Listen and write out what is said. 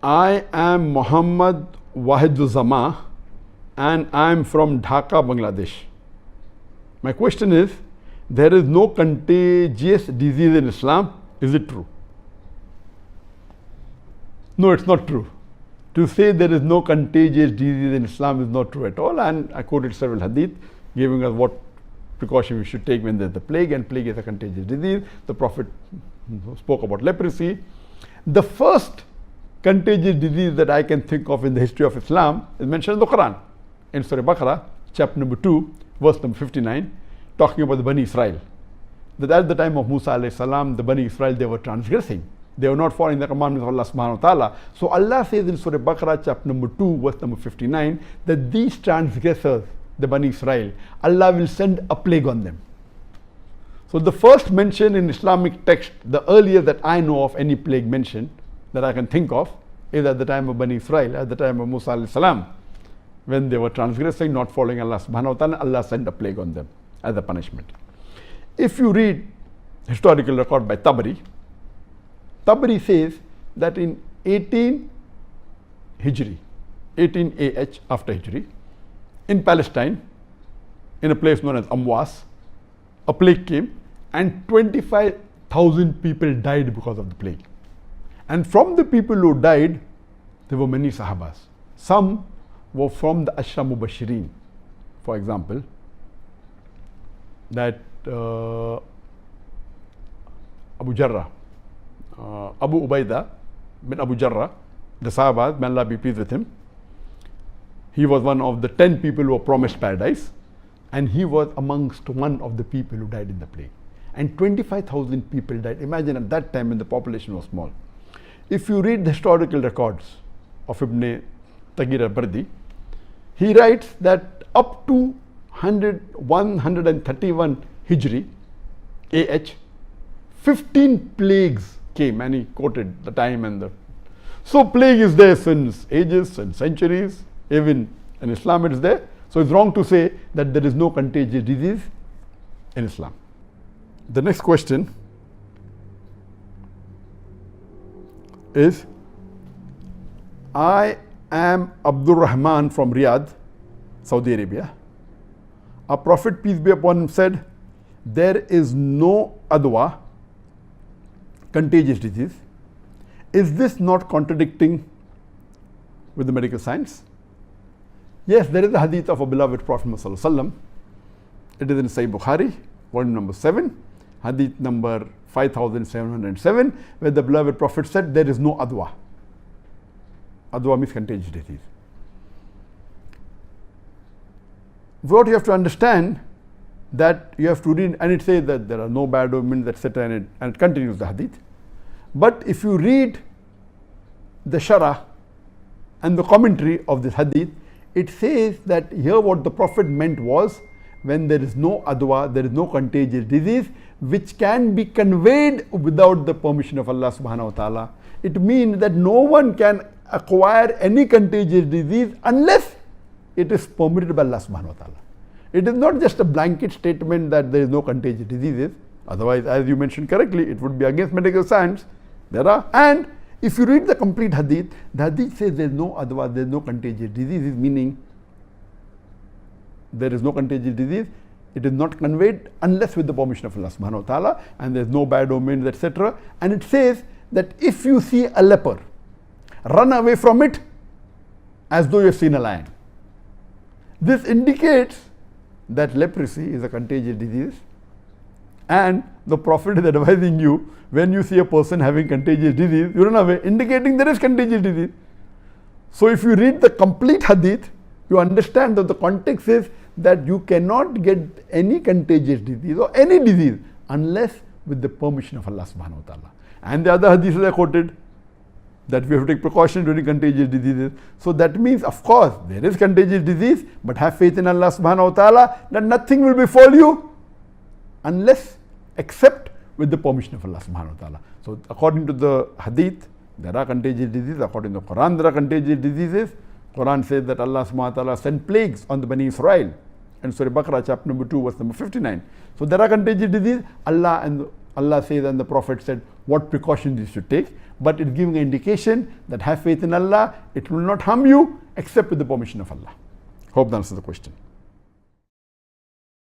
I am Mohammed Wahiduzama and I am from Dhaka, Bangladesh. My question is, there is no contagious disease in Islam. Is it true? No, it's not true. To say there is no contagious disease in Islam is not true at all. And I quoted several hadith giving us what precaution we should take when there's the plague, and plague is a contagious disease. The Prophet spoke about leprosy. The first contagious disease that I can think of in the history of Islam is mentioned in the Quran. In Surah Baqarah, chapter number 2, verse number 59, talking about the Bani Israel. That at the time of Musa alayhi salam, the Bani Israel, they were transgressing. They were not following the commandments of Allah subhanahu wa ta'ala. So Allah says in Surah Baqarah, chapter number 2, verse number 59, that these transgressors, the Bani Israel, Allah will send a plague on them. So the first mention in Islamic text, the earliest that I know of any plague mention that I can think of, is at the time of Bani Israel, at the time of Musa alayhi salam. When they were transgressing, not following Allah subhanahu wa ta'ala, Allah sent a plague on them as a punishment. If you read historical record by Tabari, Tabari says that in 18 Hijri, 18 AH after Hijri, in Palestine, in a place known as Amwas, a plague came and 25,000 people died because of the plague. And from the people who died, there were many Sahabas. Some were from the Ashra Mubashirin. For example, that Abu Jarrah, Abu Ubaidah bin Abu Jarrah, the Sahaba, may Allah be pleased with him, he was one of the 10 people who were promised paradise, and he was amongst one of the people who died in the plague. And 25,000 people died. Imagine at that time when the population was small. If you read the historical records of Ibn Tagir al-Bardi, he writes that up to 131 Hijri, AH, 15 plagues came, and he quoted the time and the... So plague is there since ages and centuries, even in Islam it is there. So it's wrong to say that there is no contagious disease in Islam. The next question is, I am Abdul Rahman from Riyadh, Saudi Arabia. Our Prophet, peace be upon him, said, there is no adwa, contagious disease. Is this not contradicting with the medical science? Yes, there is a hadith of a beloved Prophet Sallallahu Alaihi Wasallam. It is in Sahih Bukhari, volume number 7, hadith number 5707, where the beloved Prophet said there is no adwa. Adwa means contagious disease. What you have to understand, that you have to read, and it says that there are no bad omens, etc., and it continues the hadith. But if you read the sharah and the commentary of this hadith, it says that here what the Prophet meant was, when there is no adwa, there is no contagious disease which can be conveyed without the permission of Allah subhanahu wa ta'ala. It means that no one can acquire any contagious disease unless it is permitted by Allah subhanahu wa ta'ala. It is not just a blanket statement that there is no contagious diseases. Otherwise, as you mentioned correctly, it would be against medical science. There are, and if you read the complete hadith, the hadith says there is no adwa, there is no contagious diseases, meaning there is no contagious disease. It is not conveyed unless with the permission of Allah subhanahu wa ta'ala, and there is no bad omens, etc. And it says that if you see a leper, run away from it as though you have seen a lion. This indicates that leprosy is a contagious disease, and the Prophet is advising you, when you see a person having contagious disease, you run away, indicating there is contagious disease. So if you read the complete hadith, you understand that the context is that you cannot get any contagious disease or any disease unless with the permission of Allah subhanahu wa ta'ala. And the other hadiths I quoted, that we have to take precaution during contagious diseases. So that means, of course, there is contagious disease, but have faith in Allah subhanahu wa ta'ala that nothing will befall you unless, except with the permission of Allah subhanahu wa ta'ala. So according to the hadith, there are contagious diseases. According to the Quran, there are contagious diseases. Quran says that Allah subhanahu wa ta'ala sent plagues on the Bani Israel. And Surah Baqarah, chapter number 2, verse number 59. So there are contagious diseases. Allah and Allah says and the Prophet said what precautions you should take, but it's giving an indication that have faith in Allah, it will not harm you except with the permission of Allah. Hope that answers the question.